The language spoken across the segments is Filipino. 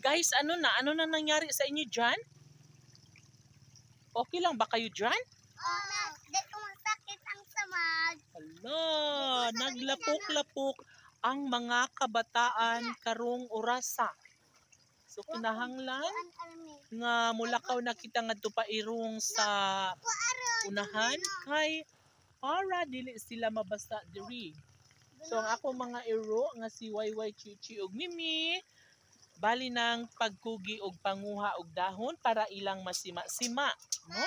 Guys, ano na nangyari sa inyo dyan? Okay lang ba kayo dyan? Di ko masakit ang samad. Hala, naglapok-lapok ang mga kabataan karong orasa. So kinahanglan nga mulakaw na kita ngadto pa irong sa unahan kay para dili sila mabasa diri. So ang ako mga iro nga si YY Chichi ug Mimi bali nang pagkugi og panguha og dahon para ilang masima-sima, no?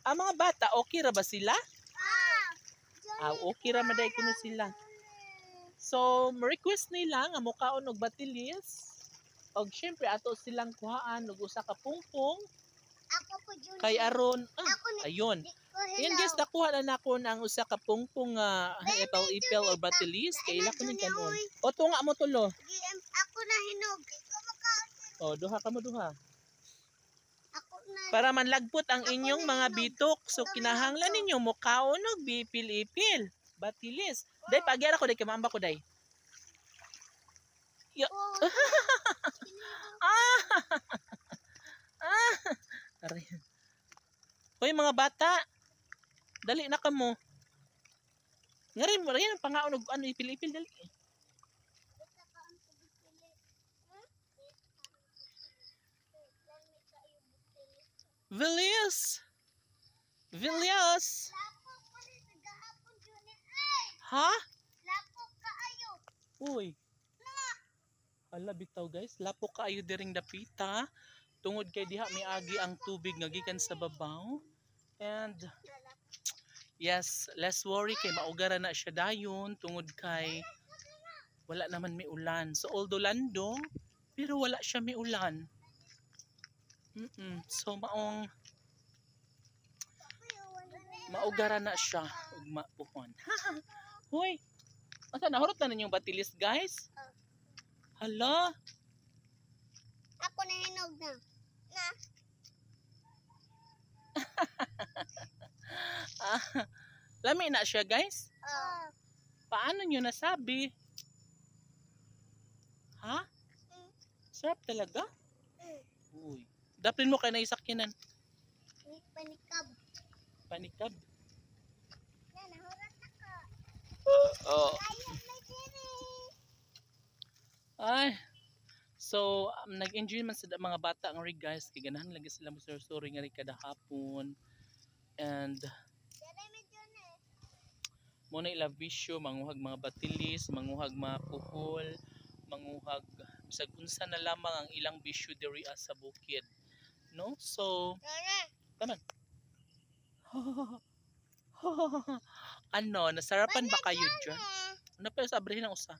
Ang mga bata okay ra ba sila? Okay ra maday kuno sila. So request nila nga mukaon og batilis. Og syempre ato silang kuhaan og usa ka pungpong. Ako po Junior. Kay aron ayun. Yan guys, nakuha na nako ang usa ka pungpong itaw ipel or batilis kay ila ko ning kanon. O tunga mo tulo. Ako na hinog. O duha ka mo duha. Ako na. Para manlagpot ang inyong mga bitok. So kinahanglan ninyo mukaon og bipil-ipil. Batilis. Day pagyara ko day kamamba ko day. Aray. Hoy mga bata. Dali na kamo. Ngarin mo rin pangaon og ano ipil-ipil dali. Vilius. Ha? Lapok kaayo. Uy. Hala bitaw guys, lapok kaayo diring dapita. Tungod kay diha miagi ang tubig nga gikan sa babaw. And yes, less worry kay maugara na siya dayon tungod kay wala naman may ulan. So although landong, pero wala siya may ulan. So maugara na siya ug mapuhon. Hoy. Asa nahurot na ninyong batilis guys? Hala. Ako na hinog na. Lami na siya guys? Paano nyo nasabi? Ha? Sarap talaga? Uy. Daplin mo kayo na isakyanan. Panikab. Nahurat ako. Oh. Ay. So, nag-enjoy man sa mga bata ang rig guys. Kaya ganahan lagi sila musuri-suri nga rin kada hapon. And muna ila visyo, manguhag mga batilis, manguhag mga puhol, manguhag bisag unsa na lamang ang ilang bisyo diri sa bukid. No? So, taman. Ano, nasarapan ba kayo dyan? Ano pa yung sabrihin ang usa?